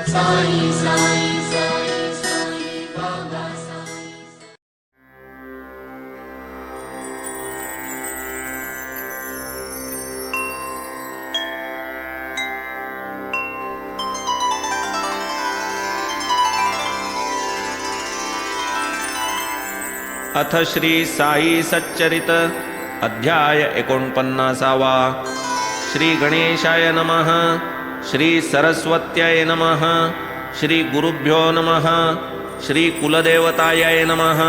साई साई साई साई बाबा साई। अथ श्री साई सच्चरित अध्याय 49वा। श्री गणेशाय नमः। श्री सरस्वत्याय नमः। श्री गुरुभ्यो नमः। श्री कुलदेवताय नमः।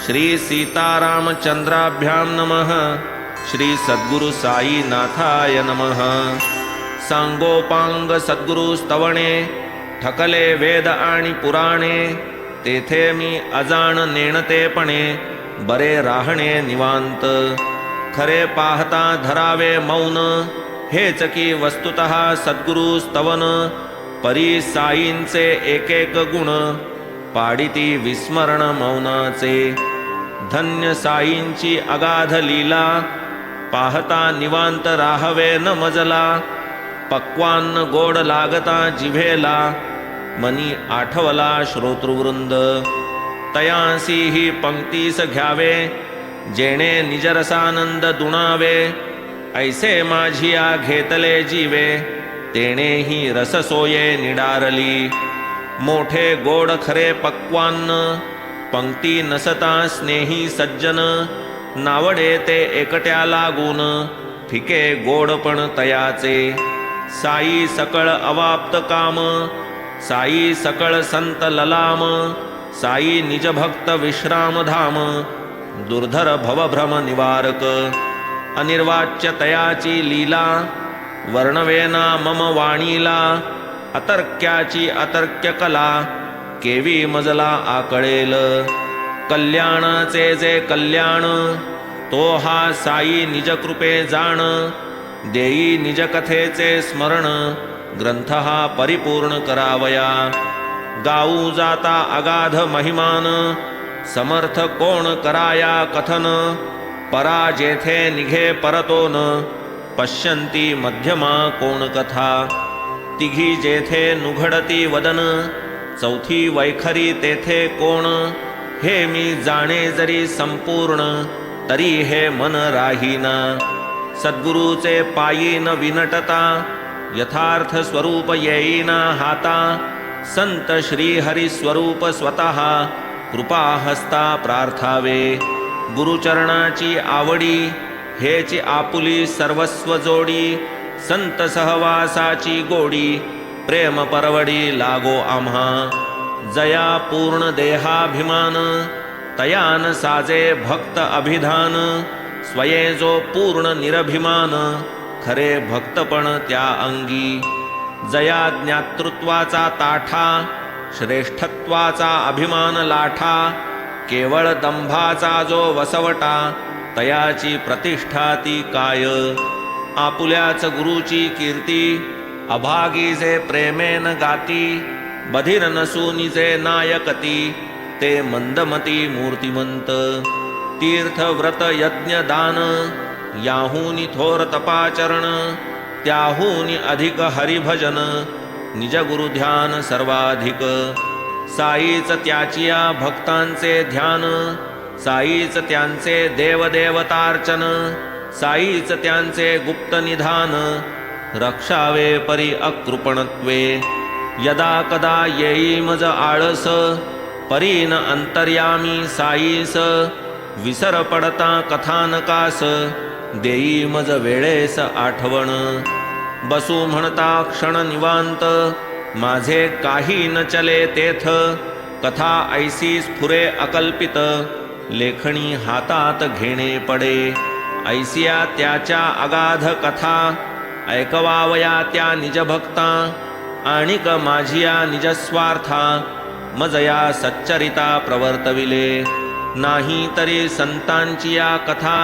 श्री सीतारामचंद्राभ्यां नमः। श्री सद्गुरु साई नाथाय नमः। सांगोपांग सद्गुरु स्तवणे ठकले वेद आणि पुराणे तेथे मी अजाण नेणतेपणे बरे राहणे निवांत खरे पाहता धरावे मौन हेच की वस्तुतः सद्गुरु स्तवन परी साईंचे एक एक गुण पाडिती विस्मरण मौनाचे धन्य साईंची अगाध लीला पाहता निवांत राहावे न मजला पक्वान्न गोड लागता जिभेला मनी आठवला श्रोतृवृंद तयांसी ही पंक्तीस घ्यावे जेणे निजरसानंद दुणावे ऐसे माझिया घेतले जीवे तेणे ही रससोये निडारली मोठे गोड खरे पक्वान्न पंक्ती नसता स्नेही सज्जन नावडे ते एकट्या लागून फिके गोडपण तयाचे साई सकळ अवाप्त काम साई सकळ संत ललाम साई निजभक्त विश्रामधाम दुर्धर भवभ्रम निवारक अनिर्वाच्य तयाची लीला वर्णवेना मम वाणीला अतर्क्याची अतर्क्य कला केवी मजला आकळेल कल्याणाचे जे कल्याण तो हा साई निजकृपे जाण देई निजकथेचे स्मरण ग्रंथ हा परिपूर्ण करावया गाऊ जाता अगाध महिमान समर्थ कोण कराया कथन परा जेथे निघे परतोन पश्यंती मध्यमा कोण कथा तिघी जेथे नुघडती वदन चौथी वैखरी तेथे कोण हे मी जाणे जरी संपूर्ण तरी हे मन राहीना सद्गुरूचे पायी न विनटता यथार्थ स्वरूप येईना हाता संत श्री हरी स्वरूप स्वतः कृपा हस्ता प्रार्थावे गुरुचरणाची आवडी हेची आपुली सर्वस्व जोडी संत सहवासाची गोडी प्रेम परवडी लागो आम्हा जया पूर्ण देहाभिमान तयान साजे भक्त अभिधान स्वये जो पूर्ण निरभिमान खरे भक्तपण त्या अंगी जया ज्ञातृत्वाचा ताठा श्रेष्ठत्वाचा अभिमान लाठा केवळ दंभाचा जो वसवटा तयाची प्रतिष्ठा ती काय आपुल्याच गुरुची कीर्ती अभागी जे प्रेमेन गाती बधिर नसून जे नायकती ते मंदमती मूर्तिमंत तीर्थ व्रत यज्ञ दान याहूनी थोर तपाचरण त्याहूनी अधिक हरिभजन निज गुरु ध्यान सर्वाधिक साईच त्याचिया भक्तांचे ध्यान साईच त्यांचे देवदेवतार्चन साईच त्यांचे गुप्त निधान रक्षावे परी अकृपणत्वे यदा कदा येई मज आळस परीन अंतर्यामी साईस विसर पडता कथानकास देई मज वेळेस आठवण बसू म्हणता क्षण निवांत माझे काही न चले तेथ कथा ऐसी स्फुरे अकल्पित लेखणी हातात घेणे पडे ऐसिया त्याच्या अगाध कथा ऐकवावया त्या निजभक्ता आणिक माझिया निजस्वार्था मजया सच्चरिता प्रवर्तविले नाही तरी संतांची या कथा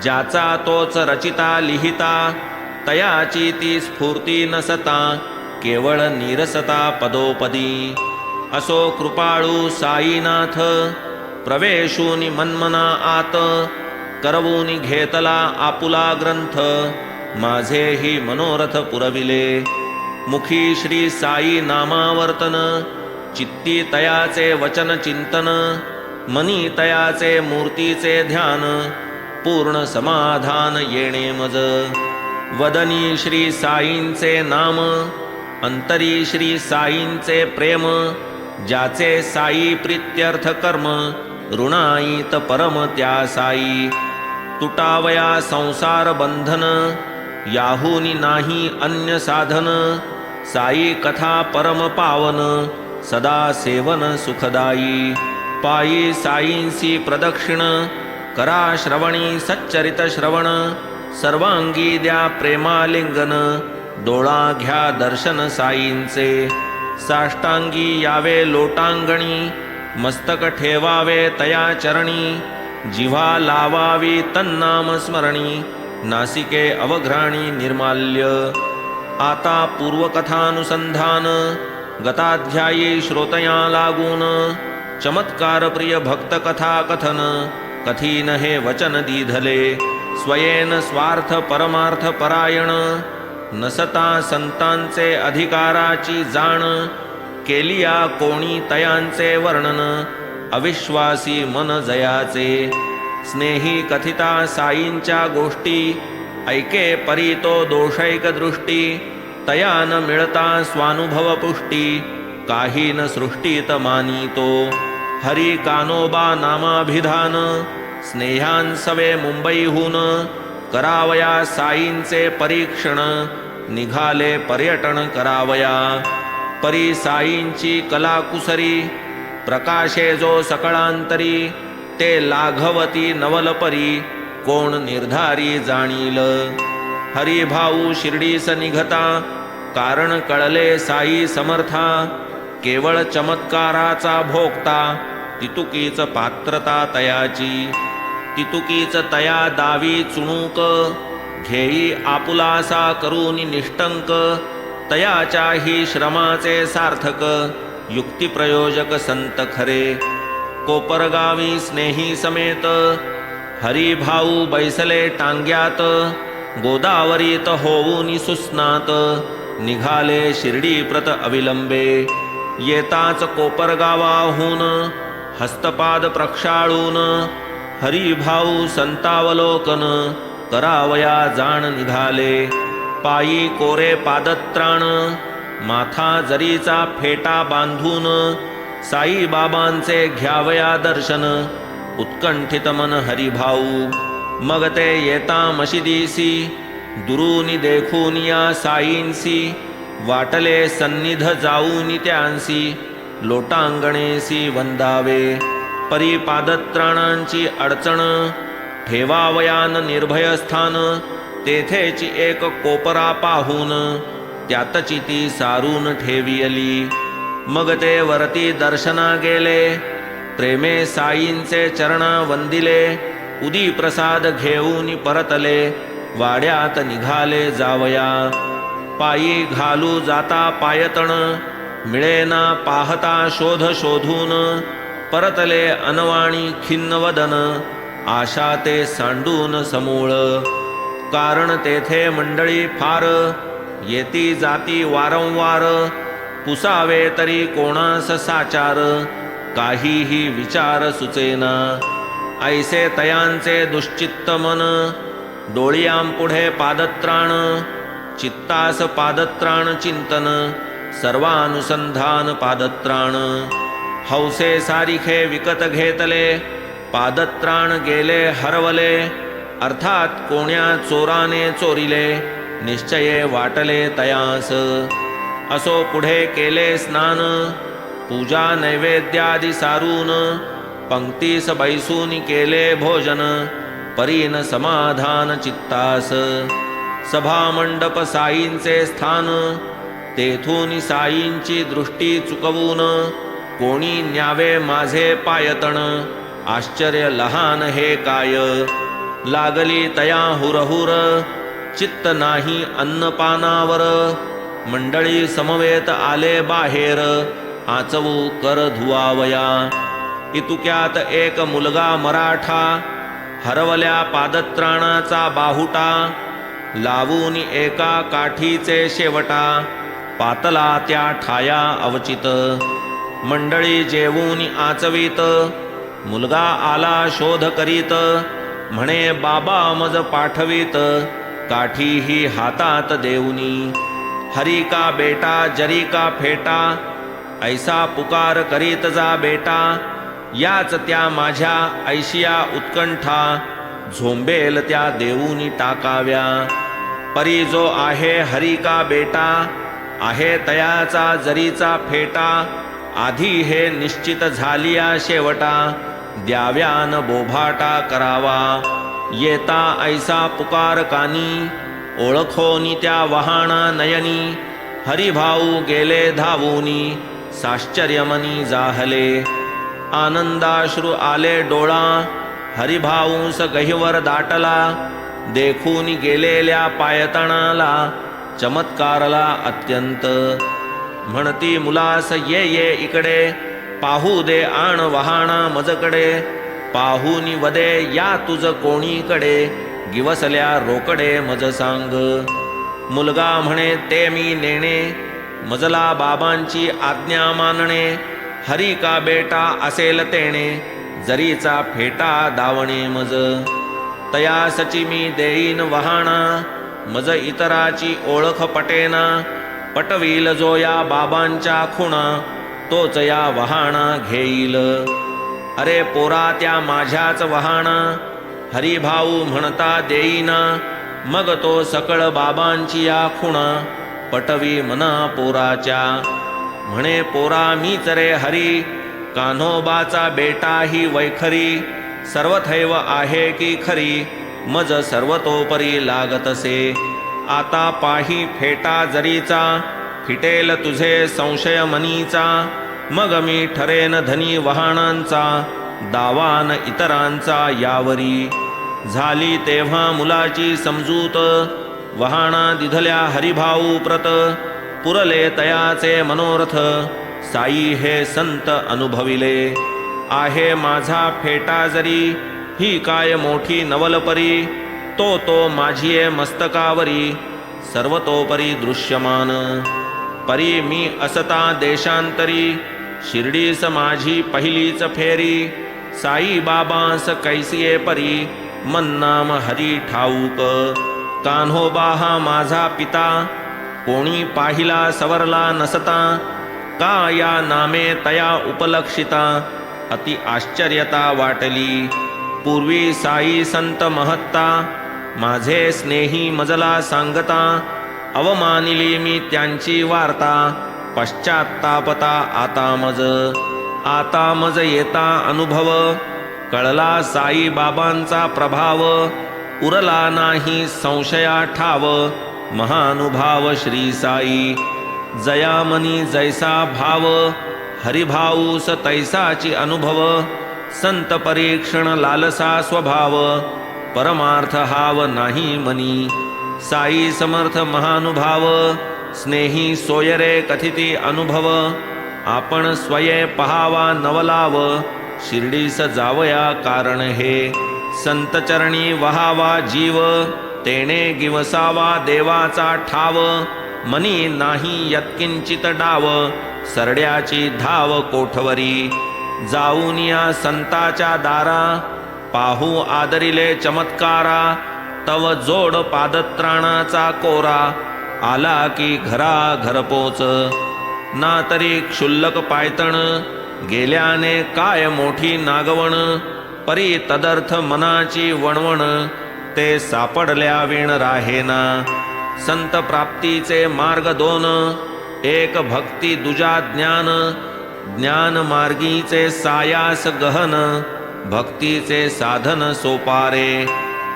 ज्याचा तोच रचिता लिहिता तयाची ती स्फूर्ती नसता केवळ नीरसता पदोपदी असो कृपाळू साईनाथ प्रवेशूनि मन्मना आत करवूनि घेतला आपुला ग्रंथ माझे ही मनोरथ पुरविले मुखी श्री साई नामावर्तन, चित्ती तयाचे वचन चिंतन, मनी तयाचे मूर्तीचे ध्यान, पूर्ण समाधान येणे मज. वदनी श्री साईंचे नाम, अंतरी श्री साईंचे प्रेम, ज्याचे साई प्रीत्यर्थ कर्म, ऋणाईत परम त्या साई. तुटावया संसार बंधन, याहुनी नाही अन्य साधन, साई कथा परम पावन, सदा सेवन सुखदायी. पायी साईंसी प्रदक्षिण, करा श्रवणी सच्चरित श्रवण, सर्वांगी द्या प्रेमालिंगन, डोळा घ्या दर्शन साईंचे. साष्टांगी यावे लोटांगणी, मस्तक ठेवावे तया चरणी, जिव्हा लावावी तन्नाम स्मरणी, नासिके अवघ्राणी निर्माल्य. आता पूर्वकथानुसंधान, गताध्यायी श्रोतया लागून, चमत्कार प्रिय भक्त कथा कथन, कथीन हे वचन दीधले. स्वयेन स्वार्थ परमार्थ परायण, नसता संतांचे अधिकाराची जाण, केलिया कोणी तयांचे वर्णन, अविश्वासी मन जयाचे. स्नेही कथिता साईंच्या गोष्टी, ऐके परी तो दोषैक दृष्टी, तया न मिळता स्वानुभव पुष्टी, काही न सृष्टीत मानितो. हरी कानोबा नामाभिधान, स्नेहांसवे मुंबईहून, करावया साईंचे परीक्षण, निघाले पर्यटन करावया. परी साईंची कलाकुसरी, प्रकाशे जो सकळांतरी, ते लाघवती नवलपरी, कोण निर्धारी जाणील. हरिभाऊ शिर्डीस निघता, कारण कळले साई समर्था, केवळ चमत्काराचा भोगता, तितुकीच पात्रता तयाची. तितुकीच तया दावी चुणूक, घेई आपुलासा करून निष्टंक, तयाच्याही श्रमाचे सार्थक, युक्तिप्रयोजक संत खरे. कोपरगावी स्नेही समेत, हरिभाऊ बैसले टांग्यात, गोदावरीत होऊन सुस्नात, निघाले शिर्डी प्रत अविलंबे. येताच कोपरगावाहून, हस्तपाद प्रक्षाळून, हरिभाऊ संतावलोकन, करावया जाण निघाले. पायी कोरे पादत्राण, माथा जरीचा फेटा बांधून, साईबाबांचे घ्यावया दर्शन, उत्कंठित मन हरिभाऊ. मग ते येता मशिदीसी, दुरूनी देखून या साईंसी, वाटले सन्निध जाऊन त्यांसी, लोटांगणेसी वंदावे. परी पादत्राणांची अडचण, ठेवावयान निर्भय स्थान, तेथेची एक कोपरा पाहून, त्यातची ती सारून ठेवियली. मग ते वरती दर्शना गेले, प्रेमे साईंचे चरणा वंदिले, उदी प्रसाद घेऊन परतले, वाड्यात निघाले जावया. पायी घालू जाता पायतण, मिळेना पाहता शोध शोधून, परतले अनवाणी खिन्न वदन, आशा ते सांडून समूळ. कारण तेथे मंडळी फार, येती जाती वारंवार, पुसावे तरी कोणास साचार, काहीही विचार सुचेना. ऐसे तयांचे दुश्चित्त मन, डोळियां पुढे पादत्राण, चित्तास पादत्राण चिंतन, सर्वानुसंधान पादत्राण. हौसे सारिखे विकत घेतले, पादत्राण गेले हरवले, अर्थात कोण्या चोराने चोरिले, निश्चये वाटले तयास. असो पुढे केले स्नान, पूजा नैवेद्यादि सारून, पंक्तीस बैसून केले भोजन, परीन समाधान चित्तास. सभामंडप साईंचे स्थान, तेथून साईंची दृष्टी चुकवून, कोणी न्यावे माझे पायतण, आश्चर्य लहान हे काय. लागली तया हुरहुर, चित्त नाही अन्नपानावर, मंडळी समवेत आले बाहेर, आचवू कर धुवावया. इतुक्यात एक मुलगा मराठा, हरवल्या पादत्राणाचा बाहुटा, लावून एका काठीचे शेवटा, पातला त्या ठाया अवचित. मंडळी जेवून आचवीत, मुलगा आला शोध करीत. म्हणे बाबा मज पाठवीत, काठीही हातात देऊनी. हरी का बेटा जरी का फेटा, ऐसा पुकार करीत जा बेटा. याच त्या माझ्या ऐशिया उत्कंठा, झोंबेल त्या देऊनी टाकाव्या. परी जो आहे हरी का बेटा, आहे तयाचा जरीचा फेटा. आधी हे निश्चित झालिया शेवटा, द्याव्यान बोभाटा करावा. येता ऐसा पुकार कानी, ओळखोनी त्या वहाणा नयनी. हरिभाऊ गेले धावूनी, साश्चर्यमनी जाहले. आनंदाश्रू आले डोळा, हरिभाऊस गहिवर दाटला. देखून गेलेल्या पायतणाला, चमत्कारला अत्यंत. म्हणती मुलास ये ये इकडे, पाहू दे आण वहाणा मजकडे. पाहूनी वदे या तुझ कोणीकडे, गिवसल्या रोकडे मज सांग. मुलगा म्हणे ते मी नेणे, मजला बाबांची आज्ञा मानणे. हरी का बेटा असेल तेणे, जरीचा फेटा दावणे मज. तयासची मी देईन वहाणा, मज इतराची ओळख पटेना. पटवील जो या बाबांच्या खुणा, तोच या वहाणा घेईल. अरे पोरा त्या माझ्याच वहाणा, हरिभाऊ म्हणता देईना. मग तो सकळ बाबांची या खुणा, पटवी मना पोराच्या. म्हणे पोरा मीच रे हरी, कान्होबाचा बेटा ही वैखरी. सर्वथैव आहे की खरी, मज सर्वतोपरी लागतसे. आता पाही फेटा जरीचा, फिटेल तुझे संशय मनीचा. मग मी ठरेन धनी वहाणांचा, दावान इतरांचा यावरी. झाली तेव्हा मुलाची समजूत, वहाणा दिधल्या हरिभाऊ प्रत. पुरले तयाचे मनोरथ, साई हे संत अनुभविले. आहे माझा फेटा जरी, ही काय मोठी नवलपरी. तो माझिये मस्तकावरी, सर्वतोपरी दृश्यमान. परी मी असता देशांतरी, शिर्डीस माझी पहिलीच फेरी. साई बाबांस कैसिये परी, मन्नाम हरी ठाऊक. कान्होबा हा माझा पिता, कोणी पाहिला सवरला नसता. का या नामे तया उपलक्षिता, अति आश्चर्यता वाटली. पूर्वी साई संत महत्ता, माझे स्नेही मजला सांगता. अवमानिली मी त्यांची वार्ता, पश्चात्तापता आता मज येता अनुभव. कळला साई बाबांचा प्रभाव, उरला नाही संशया ठाव. महानुभाव श्री साई, जयामनी जैसा भाव. हरिभाऊस तैसाची अनुभव, संत परीक्षण लालसा स्वभाव. परमार्थ हाव नाही मनी, साई समर्थ महानुभाव. स्नेही सोयरे कथिती अनुभव, आपण स्वये पहावा नवलाव. शिर्डीस जावया कारण हे, संत चरणी वहावा जीव. तेणे गिवसावा देवाचा ठाव. मनी नाही यत्किंचित डाव, सरड्याची धाव कोठवरी. जाऊन या संताच्या दारा, पाहू आदरिले चमत्कारा. तव जोड पादत्राणाचा कोरा, आला की घरा घरपोच. ना तरी क्षुल्लक पायतण, गेल्याने काय मोठी नागवण. परी तदर्थ मनाची वणवण, ते सापडल्या विण राहेना. संत प्राप्तीचे मार्ग दोन, एक भक्ती दुजा ज्ञान. ज्ञान मार्गीचे सायास गहन, भक्तीचे साधन सोपारे.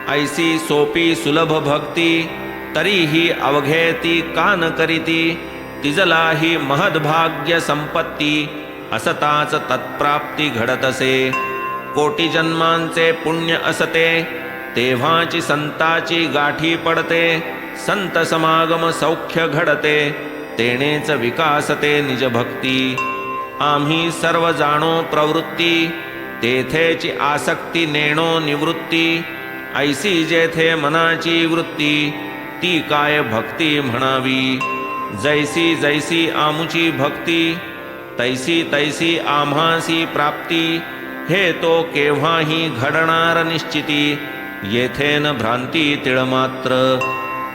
ऐसी सोपी सुलभ भक्ती, तरीही अवघे ती कान करीती. तिजलाही महद्भाग्य संपत्ती, असताच तत्प्राप्ती घडतसे. कोटी जन्मांचे पुण्य असते, तेव्हाची संताची गाठी पडते. संत समागम सौख्य घडते, तेणेच विकासते निज भक्ती. आम्ही सर्व जाणो प्रवृत्ती, तेथेची आसक्ती नेणो निवृत्ती. ऐसी जेथे मनाची वृत्ती, ती काय भक्ती म्हणावी. जैसी जैसी आमुची भक्ती तैसी तैसी आम्हासी प्राप्ती, हे तो केव्हाही घडणार निश्चिती, येथेन भ्रांती तिळमात्र.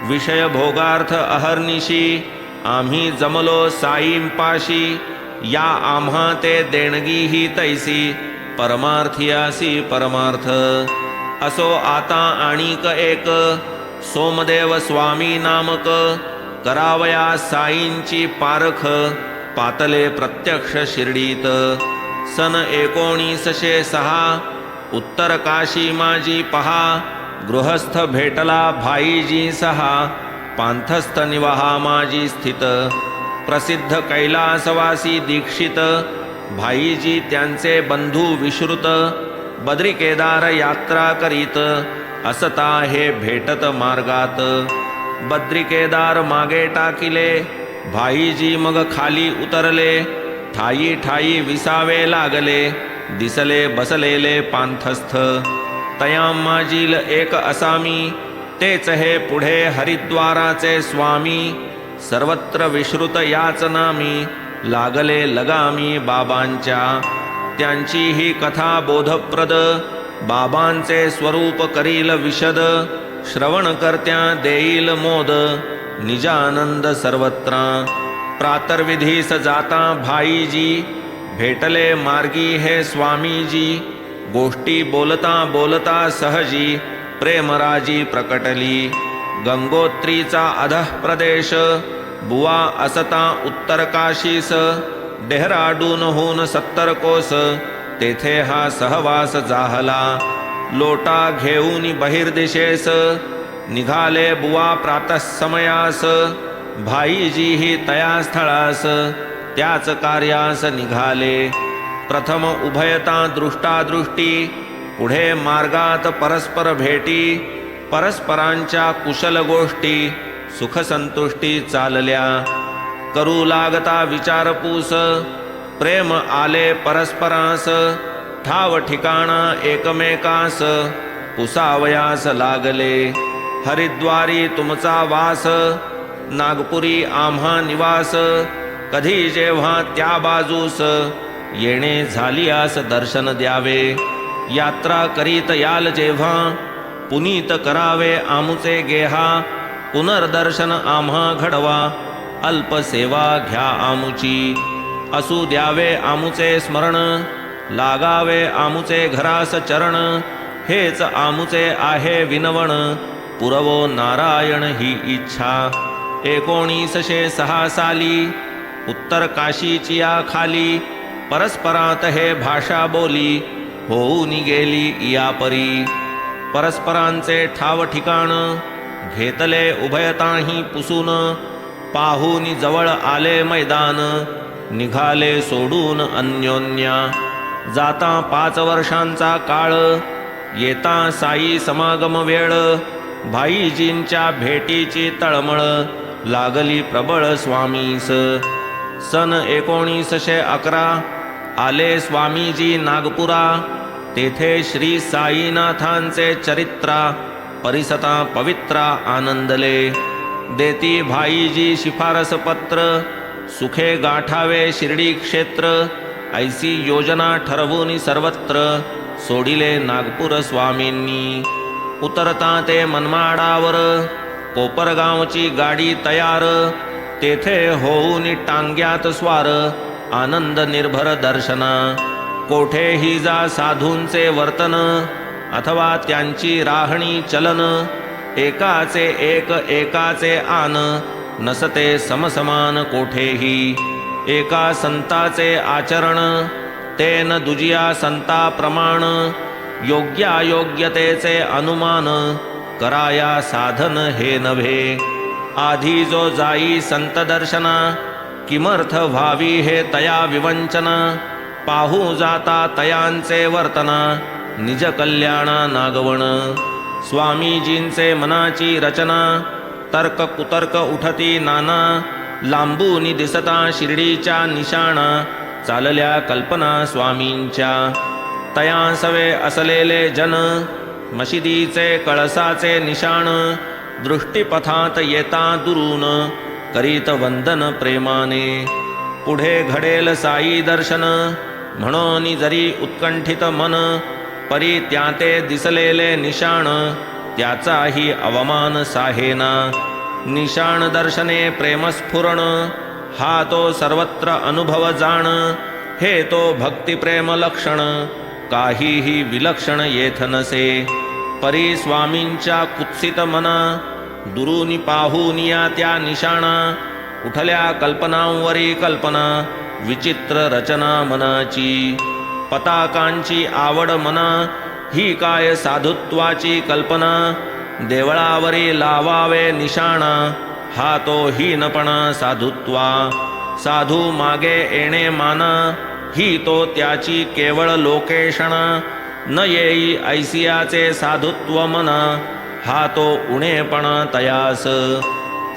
विषय भोगार्थ अहर्निशी, आम्ही जमलो साईंपाशी, या आम्हा ते देणगी ही तैसी, परमार्थियासी परमार्थ. असो आता आणिक एक, सोमदेव स्वामी नामक, करावया साईंची पारख, पातले प्रत्यक्ष शिर्डीत. सन 1906, उत्तर काशी माझी पहा, गृहस्थ भेटला भाईजी सहा, पांथस्थ निवाहा माझी स्थित. प्रसिद्ध कैलासवासी दीक्षित, भाईजी त्यांचे बंधू विश्रुत. बद्री केदार यात्रा करीत, असता हे भेटत मार्गात. बद्री केदार मागे टाकिले, भाईजी मग खाली उतरले. ठाई ठाई विसावे लागले, दिसले बसलेले पांथस्थ. तया माजील एक असामी, तेच हे पुढे हरिद्वाराचे स्वामी. सर्वत्र विश्रुत याच नामी, लागले लगामी बाबांच्या. त्यांची ही कथा बोधप्रद, बाबांचे स्वरूप करील विशद. श्रवण करत्या देईल मोद, निजानंद सर्वत्र. प्रातर्विधीस जाता भाईजी, भेटले मार्गी हे स्वामीजी. गोष्टी बोलता बोलता सहजी, प्रेमराजी प्रकटली. गंगोत्रीचा अधः प्रदेश, बुवा असता उत्तर काशीस. डेहराडूनहून 70 कोस, तेथे हा सहवास जाहला. लोटा घेऊन बहिर्दिशेस, निघाले बुवा प्रातःसमयास. भाईजीही तया स्थळास, त्याच कार्यास निघाले. प्रथम उभयता दृष्टादृष्टी, पुढे मार्गात परस्पर भेटी. परस्परांच्या कुशल गोष्टी, सुखसंतुष्टी चालल्या. करू लागता विचारपूस, प्रेम आले परस्परास. ठाव ठिकाणा एकमेकास, पुसावयास लागले. हरिद्वारी तुमचा वास, नागपुरी आम्हा निवास. कधी जेव्हा त्या बाजूस, येणे झालियास दर्शन द्यावे. यात्रा करीत याल जेव्हा, पुनीत करावे आमुचे गेहा. पुनर्दर्शन आम्हा घडवा, अल्प सेवा घ्या आमुची. असू द्यावे आमुचे स्मरण, लागावे आमुचे घरास चरण. हेच आमुचे आहे विनवण, पुरवो नारायण ही इच्छा. 1906 साली, उत्तर काशीची या खाली. परस्परात हे भाषा बोली, होऊन गेली या परी. परस्परांचे ठाव ठिकाण, घेतले उभयताही पुसून. पाहून जवळ आले मैदान, निघाले सोडून अन्योन्या. जाता 5 वर्षांचा काळ, येता साई समागम वेळ. भाईजींच्या भेटीची तळमळ, लागली प्रबळ स्वामीस. सन 1911, आले स्वामीजी नागपुरा. तेथे श्री साईनाथांचे चरित्रा, परिसता पवित्रा आनंदले. देती भाईजी शिफारस पत्र, सुखे गाठावे शिर्डी क्षेत्र. ऐसी योजना ठरवून सर्वत्र, सोडिले नागपूर स्वामींनी. उतरता ते मनमाडावर, कोपरगावची गाडी तयार. तेथे होऊन टांग्यात स्वार, आनंद निर्भर दर्शना. कोठेही जा साधूंचे वर्तन, अथवा त्यांची राहणी चलन. एकाचे एक एकाचे आन, नसते समसमान कोठेही. एका संताचे आचरण, तेन दुजिया संता प्रमाण. योग्यायोग्यतेचे अनुमान, कराया साधन हे नव्हे. आधी जो जाई संत दर्शना, किमर्थ व्हावी हे तया विवंचना. पाहू जाता तयांचे वर्तना, निज कल्याणा नागवण. स्वामीजींचे मनाची रचना, तर्क कुतर्क उठती नाना. लांबूनी दिसता शिर्डीच्या निशाणा, चालल्या कल्पना स्वामींच्या. तयांसवे असलेले जन, मशिदीचे कळसाचे निशाण. दृष्टीपथात येता दुरून, करीत वंदन प्रेमाने. पुढे घडेल साई दर्शन म्हणून जरी उत्कंठित मन, परी त्या ते दिसलेले निशाण त्याचाही अवमान साहेना. निशाण दर्शने प्रेमस्फुरण हा तो सर्वत्र अनुभव जाण. हे तो भक्तिप्रेम लक्षण काहीही विलक्षण येथ नसे. परी स्वामींच्या कुत्सित मना दुरुनी पाहुनिया त्या निशाणा. उठल्या कल्पनांवरी कल्पना विचित्र रचना मनाची. पताकांची आवड मना ही काय साधुत्वाची कल्पना. देवळावरी लावावे निशाणा हा तो हीनपणा साधुत्वा. साधू मागे येणे माना ही तो त्याची केवळ लोकेशणा. न येई ऐसियाचे साधुत्व मना हा तो उणेपणा तयास.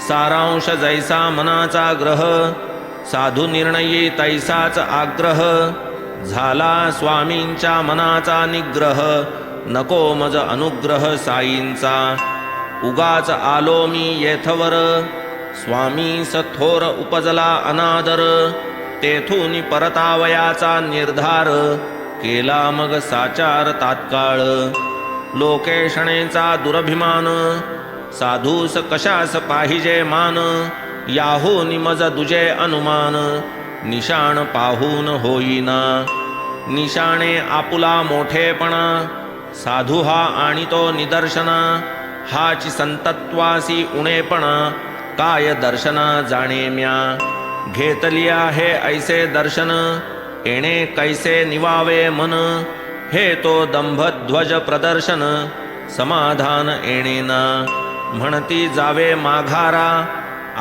सारांश जैसा मनाचा ग्रह साधू निर्णयी तैसाच आग्रह. झाला स्वामींच्या मनाचा निग्रह नको मज अनुग्रह साईंचा. उगाच आलो मी येथवर स्वामीस थोर उपजला अनादर. तेथून परतावयाचा निर्धार केला मग साचार तात्काळ. लोकेशणेचा दुरभिमान साधूस कशास पाहिजे मान. याहून मज दुजे अनुमान निशाण पाहून होईना. निशाणे आपुला मोठेपणा साधू हा आणि तो निदर्शना. हाची संतत्वासी उणेपणा काय दर्शना जाणे म्या. घेतली आहे ऐसे दर्शन येणे कैसे निवावे मन. हे तो दंभध्वज प्रदर्शन समाधान येणेना. म्हणती जावे माघारा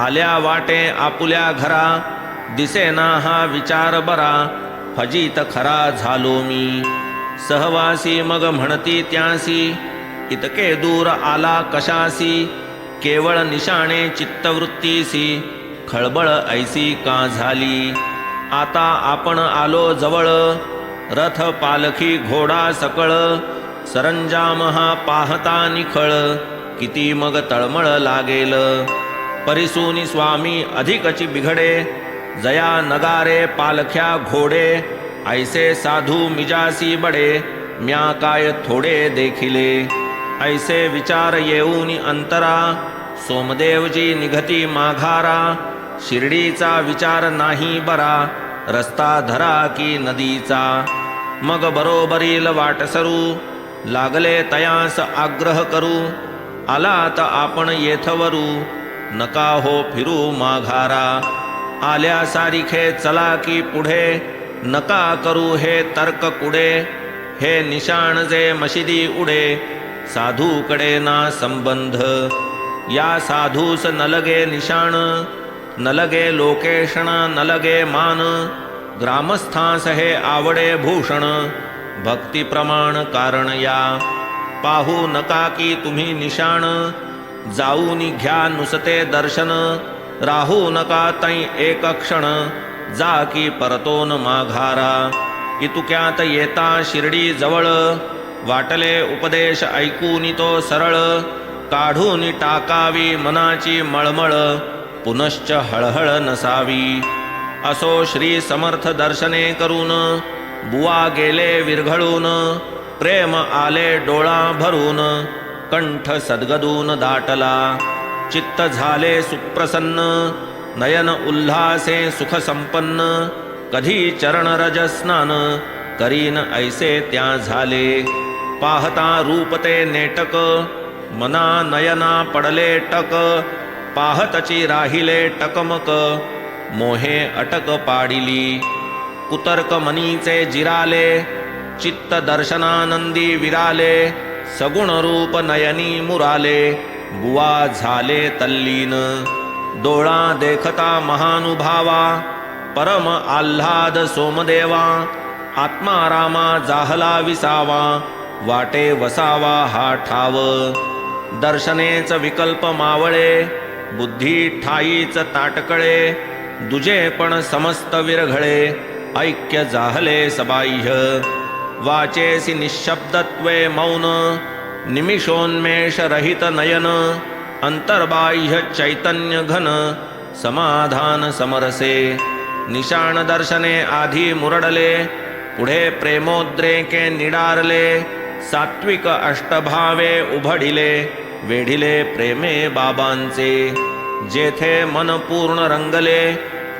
आल्या वाटे आपुल्या घरा. दिसेना हा विचार बरा फजित खरा झालो मी. सहवासी मग म्हणती त्यासी इतके दूर आला कशासी. केवळ निशाणे चित्तवृत्तीसी खळबळ ऐसी का झाली. आता आपण आलो जवळ रथ पालखी घोडा सकळ. सरंजाम हा पाहता निखळ किती मग तळमळ लागेल. परिसूनी स्वामी अधिकची बिघडे जया नगारे पालख्या घोडे. ऐसे साधू मिजासी बडे म्या काय थोडे देखिले. ऐसे विचार येऊनी अंतरा सोमदेवजी निघती माघारा. शिर्डीचा विचार नाही बरा रस्ता धरा की नदीचा. मग बरोबरील वाटसरू लागले तयास आग्रह करू. आलात आपण येथवरू नका हो फिरू माघारा. आल्या सारिखे चला की पुढे नका करू हे तर्क कुडे. हे निशाण जे मशिदी उडे साधूकडे ना संबंध. या साधूस न लगे निशाण न लगे लोकेशणा न लगे मान. ग्रामस्थास हे आवडे भूषण भक्ती प्रमाण कारण या. पाहू नका की तुम्ही निशाण जाऊन घ्या नुसते दर्शन. राहू नका तै एक क्षण जा की परतोन माघारा. इतुक्यात येता शिर्डी जवळ वाटले उपदेश ऐकून तो सरळ. काढून टाकावी मनाची मळमळ पुनश्च हळहळ नसावी. असो श्री समर्थ दर्शने करून बुवा गेले विरघळून. प्रेम आले डोळा भरून कंठ सद्गदून दाटला. चित्त झाले सुप्रसन्न नयन उल्हासे सुख संपन्न. कधी चरण रज स्नान करीन ऐसे त्या झाले. पाहता रूप ते नेटक मना नयना पडले टक. पाहतची राहिले टकमक मोहे अटक पाडिली. कुतर्क मनीचे जिराले चित्त दर्शनानंदी विराले. सगुण रूप नयनी मुराले बुवा झाले तल्लीन. डोळा देखता महानुभावा परम आल्हाद सोमदेवा. आत्मा रामा जाहला विसावा वाटे वसावा हा ठाव. दर्शनेच विकल्प मावळे बुद्धी ठाईच ताटकळे. दुजे पण समस्त विरघळे ऐक्य जाहले सबाह्य. वाचेसी निःशब्दत्वे मौन निमिषोन्मेष रहित नयन. अंतर्बाह्य चैतन्य घन समाधान समरसे. निशाण दर्शने आधी मुरडले, पुढे प्रेमोद्रेके निडारले. सात्विक अष्टभावे उभडिले, वेढिले प्रेमे बाबांचे. जेथे मन पूर्ण रंगले,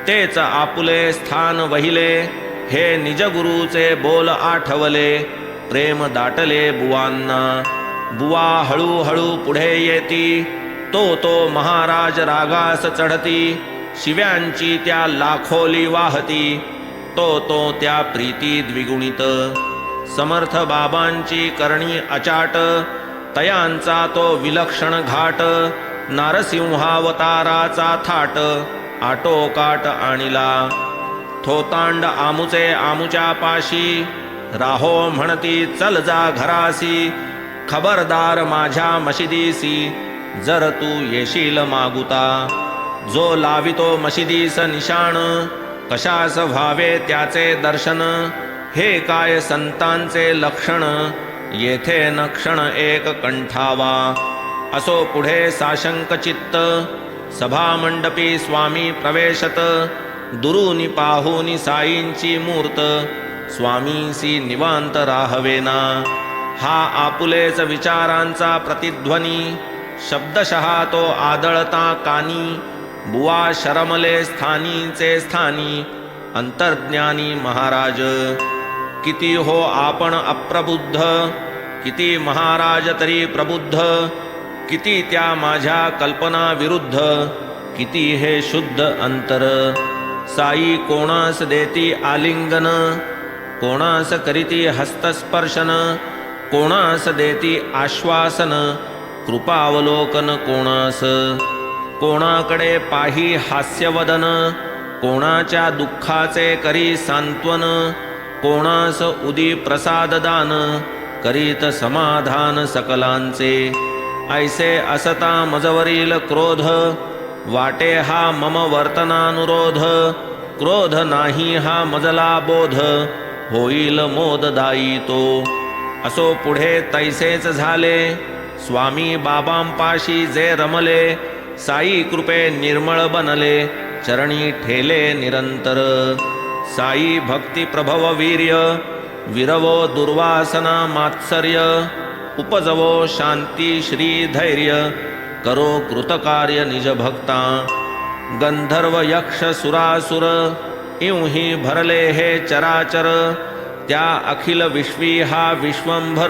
तेच आपुले स्थान वहिले. हे निजगुरूचे बोल आठवले, प्रेम दाटले बुवांना. बुवा हळूहळू पुढे येती, तो महाराज रागास चढती. शिव्यांची त्या लाखोली वाहती, तो त्या प्रीती द्विगुणित. समर्थ बाबांची करणी अचाट, तयांचा तो विलक्षण घाट. नारसिंहावताराचा थाट, आटोकाट आणिला. थोतांड आमुचे आमुच्या पाशी, राहो म्हणती चल जा घरासी. खबरदार माझ्या मशिदीसी, जर तू येशील मागुता. जो लावितो मशिदीस निशाण, कशास व्हावे त्याचे दर्शन. हे काय संतांचे लक्षण, येथे न क्षण एक कंठावा. असो पुढे साशंक चित्त, सभामंडपी स्वामी प्रवेशत. दुरूनी पाहुनी साईंची मूर्त, स्वामीसी निवांत राहवेना. हा आपुलेच विचारांचा प्रतिध्वनी, शब्दशः तो आदळता कानी. बुवा शरमले स्थानीचे स्थानी, अंतर्ज्ञानी महाराज. किती हो आपण अप्रबुद्ध, किती महाराज तरी प्रबुद्ध. किती त्या माझ्या कल्पना विरुद्ध, किती हे शुद्ध अंतर. साई कोणास देती आलिंगन, कोणास करीती हस्तस्पर्शन. कोणास देती आश्वासन, कृपावलोकन कोणास. कोणाकडे पाही हास्यवदन, कोणाच्या दुःखाचे करी सांत्वन. कोणास उदी प्रसाद दान, करीत समाधान सकलांचे. ऐसे असता मजवरील क्रोध, वाटे हा मम वर्तनानुरोध. क्रोध नाही हा मजला बोध, होईल मोददायी तो. असो पुढे तैसेच झाले, स्वामी बाबांपाशी जे रमले. साई कृपे निर्मळ बनले, चरणी ठेले निरंतर. साई भक्ती प्रभव वीर्य, विरवो दुर्वासना मात्सर्य. उपजवो शांती श्री धैर्य, करो कृतकार्य निज भक्ता. गंधर्व यक्ष सुरासुर, इवही भरले हे चराचर. त्या अखिल विश्वी हा विश्वंभर,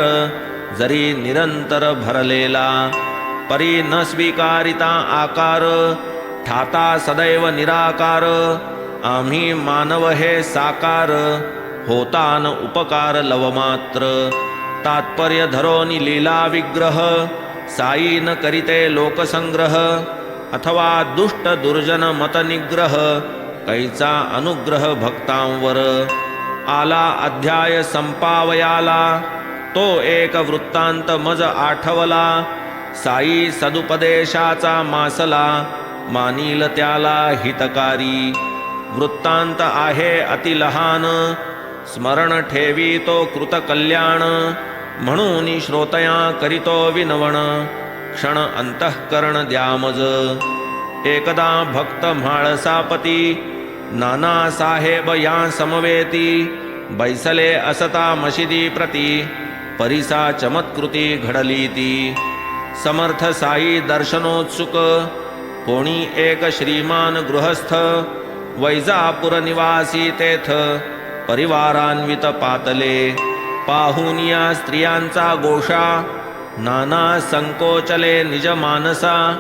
जरी निरंतर भरलेला. परी न स्वीकारिता आकार, ठाता सदैव निराकार. आम्ही मानव हे साकार, होता न उपकार लवमात्र. तात्पर्य धरोनी लीला विग्रह, साई न करीते लोकसंग्रह. अथवा दुष्ट दुर्जन मत निग्रह, कैचा अनुग्रह भक्तांवर. आला अध्याय संपावयाला, तो एक वृत्तांत मज आठवला. साई सदुपदेशाचा मासला, मानील त्याला हितकारी. वृत्तांत आहे अति लहान, स्मरण ठेवी तो कृतकल्याण. म्हणून श्रोतया करीतो विनवण, क्षण अंतःकरण द्यामज. एकदा भक्त म्हाळसापती, नाना साहेब या समवेती. बैसले असता मशिदी प्रती, परिसा चमत्कृती घडली ती. समर्थ साई दर्शनोत्सुक, कोणी एक श्रीमान गृहस्थ. वैजापूर निवासी तेथ, परिवारान्वित पातले. पाहुनिया स्त्रियांचा गोषा, नाना संकोचले निज मानसा.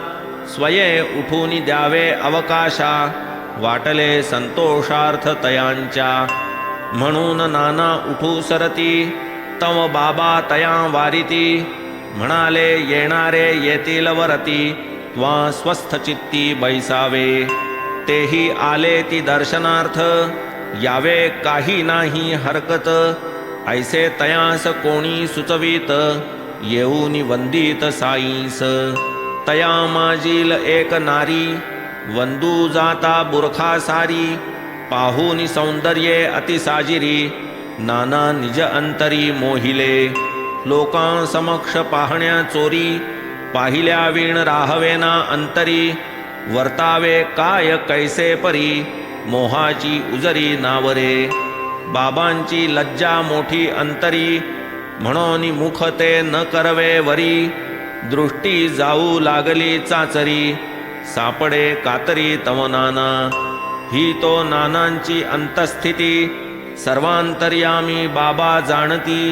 स्वये उठून द्यावे अवकाशा, वाटले संतोषार्थ तयांच्या. म्हणून नाना उठू सरती, तव बाबा तया वारिती. म्हणाले येणारे येतील वरती, त्वा स्वस्थ चित्ती बैसावे. तेही आले ती दर्शनार्थ, यावे काही नाही हरकत. ऐसे तयास कोणी सुचवीत, येऊनी वंदित साईस. तया माजील एक नारी, वंदू जाता बुरखा सारी. पाहुनी सौंदर्ये अतिसाजिरी, नाना निज अंतरी मोहिले. लोकां समक्ष पाहण्या चोरी, पाहिल्या वीण राहवेना अंतरी. वर्तावे काय कैसे परी मोहाची उजरी नावरे बाबांची लज्जा मोठी अंतरी म्हणून मुख ते न करवे वरी दृष्टी जाऊ लागली चाचरी सापडे कातरी तव नाना ही तो नानांची अंतस्थिती सर्वांतर्यामी बाबा जाणती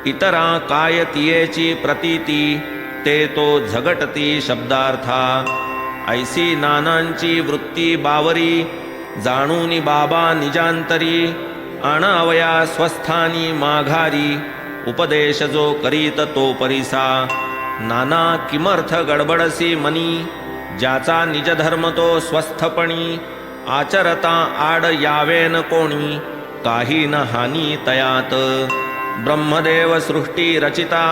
इतरा काय तियेची प्रतीती ते तो झगटती शब्दार्था ऐसी नानांची वृत्ती बावरी जाणूनी बाबा निजांतरी आणावया स्वस्थानी माघारी उपदेश जो करीत तो परिसा नाना किमर्थ गडबडसी मनी ज्याचा निजधर्म तो स्वस्थपणी आचरता आड यावेन कोणी काही न हानी तयात ब्रह्मदेव सृष्टी रचिता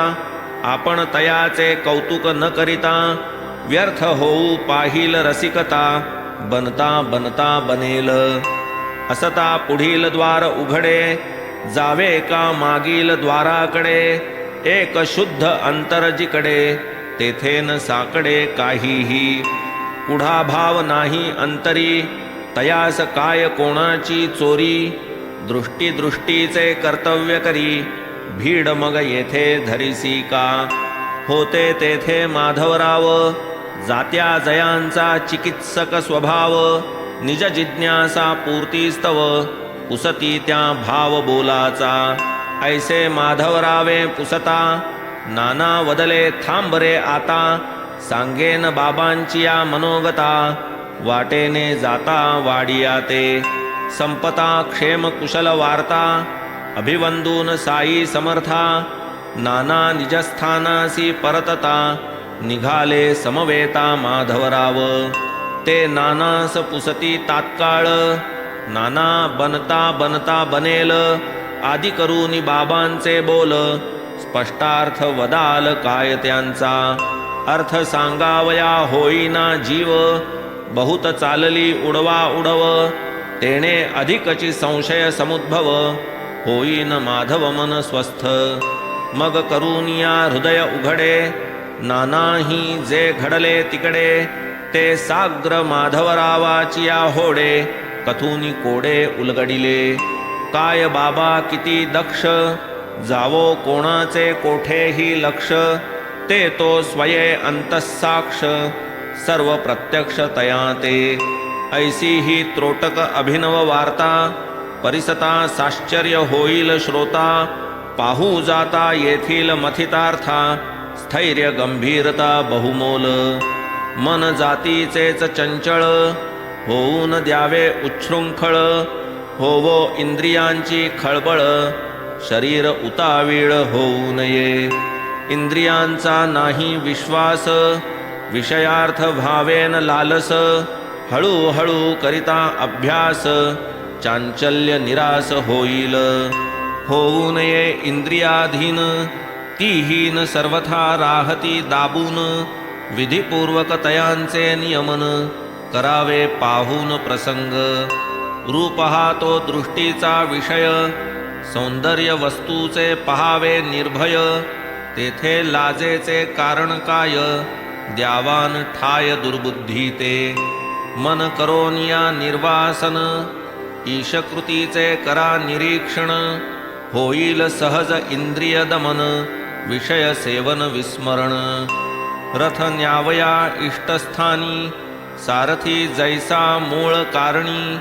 आपण तयाचे कौतुक न करिता व्यर्थ होऊ पाहिल रसिकता बनता बनता बनेल असता पुढील द्वार उघडे जावे का मागील द्वाराकडे एक शुद्ध अंतरजिकडे तेथे न साकडे काहीही पुढा भाव नाही अंतरी तयास काय कोणाची चोरी दृष्टी दृष्टीचे कर्तव्य करी भीड मग येथे धरिसी का होते तेथे माधवराव जात्या जयांचा चिकित्सक स्वभाव निज जिज्ञासा पूर्तीस्तव पुसती त्या भाव बोलाचा ऐसे माधवरावे पुसता नाना वदले थांबरे आता सांगेन बाबांची या मनोगता वाटेने जाता वाडिया ते संपता क्षेम कुशल वार्ता अभिवंदून साई समर्था नाना निजस्थानासी परतता निघाले समवेता माधवराव ते नानास पुसती तात्काळ नाना बनता बनता बनेल आदि करूनी बाबांचे बोल स्पष्टार्थ वदाल काय त्यांचा अर्थ सांगावया होईना जीव बहुत चालली उडवा उडव तेणे अधिकची संशय समुद्भव होईन माधव मन स्वस्थ मग करूनिया हृदय उघडे नानाही जे घडले तिकडे ते साग्र माधवरावाचिया होडे कथुनी कोडे उलगडिले काय बाबा किती दक्ष जावो कोणाचे कोठेही लक्ष ते तो स्वये अंतस्साक्ष सर्व प्रत्यक्ष तया ते ऐसी ही त्रोटक अभिनव वार्ता परिसता साश्चर्य होईल श्रोता पाहू जाता येथील मथितार्था स्थैर्य गंभीरता बहुमोल मन जातीचेच चंचळ होऊन द्यावे उच्छृंखळ होवो इंद्रियांची खळबळ शरीर उतावीळ होऊ नये इंद्रियांचा नाही विश्वास विषयार्थ भावेन लालस हळूहळू करिता अभ्यास चांचल्य निरास होईल होऊ नये इंद्रियाधीन तीहीन सर्वथा राहती दाबून विधिपूर्वक तयांचे नियमन करावे पाहून प्रसंग रूप हा तो दृष्टीचा विषय सौंदर्य वस्तूचे पहावे निर्भय तेथे लाजेचे कारण काय द्यावान ठाय दुर्बुद्धी ते मन करोनिया निर्वासन ईशकृतीचे करा निरीक्षण होईल सहज इंद्रिय दमन विषय सेवन विस्मरण रथ न्यावया इष्टस्थानी सारथी जैसा मूळ कारणी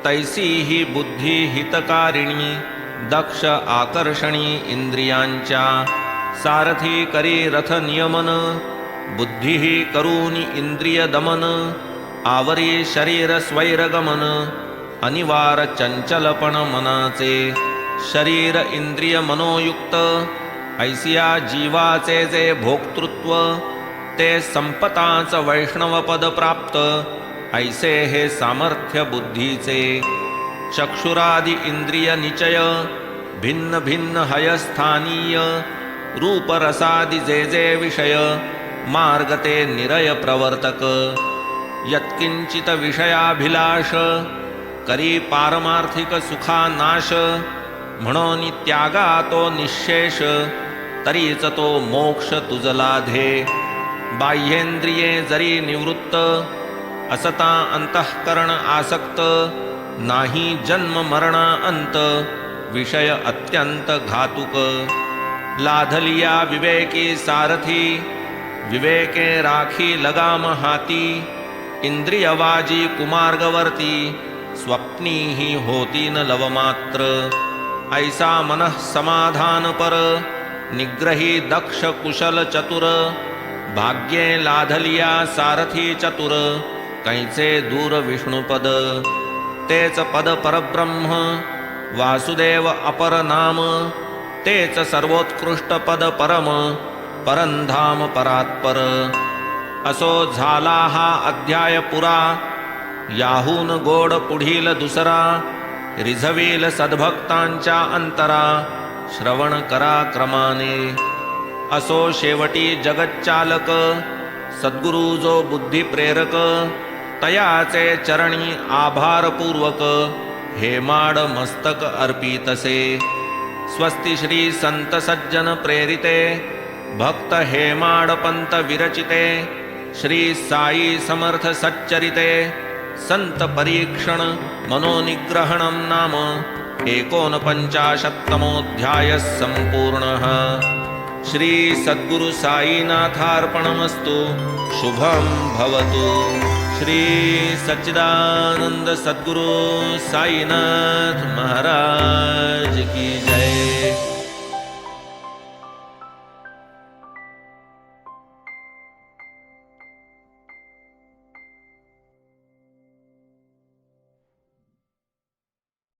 तैसी ही बुद्धी हितकारिणी दक्ष आकर्षणी इंद्रियांच्या सारथी करी रथ नियमन बुद्धी करूनी इंद्रिय दमन आवरी शरीर स्वैरगमन अनिवार चंचलपण मनाचे शरीर इंद्रिय मनोयुक्त ऐसिया जीवाचे जे भोक्तृत्व ते संपताच वैष्णवपद प्राप्त ऐसे हे सामर्थ्य बुद्धीचे चक्षुरादि इंद्रिय निचय भिन्न भिन्न हयस्थानीय रूप रसादि जे जे विषय मार्ग ते निरय प्रवर्तक यत्किंचित विषयाभिलाष करी पारमार्थिक सुखा नाश म्हणून त्यागा तो निशेष तरीच तो मोक्ष तुझ लाधे बाह्येंद्रिये जरी निवृत्त असता अंतःकरण आसक्त नाही जन्म मरण अंत विषय अत्यंत घातुक लाधलिया विवेकी सारथी विवेके राखी लगाम हाती इंद्रियवाजी कुमार्गवर्ती स्वप्नी ही होती न लवमात्र ऐसा मनः समाधान पर निग्रही दक्ष कुशल चतुर भाग्ये लाधलिया सारथी चतुर कैचे दूर विष्णुपद तेच पद परब्रह्म वासुदेव अपर नाम तेच सर्वोत्कृष्ट पद परम परंधाम परात्पर असो झाला हा अध्याय पुरा याहून गोड पुढील दुसरा रिझवील सद्भक्तांच्या अंतरा श्रवण करा क्रमाने असो शेवटी जगच्चालक सद्गुरु जो बुद्धी प्रेरक तयाचे चरणी आभारपूर्वक हेमाड मस्तक अर्पितसे स्वस्ति श्री संत सज्जन प्रेरिते भक्त हेमाड पंत विरचिते श्री साई समर्थ सच्चरिते संत परीक्षण मनोनिग्रहणं नाम 49तमोऽध्यायः सम्पूर्णः श्री सद्गुरु साईनाथार्पणमस्तु शुभं भवतु श्री सच्चिदानंद सद्गुरु साईनाथ महाराज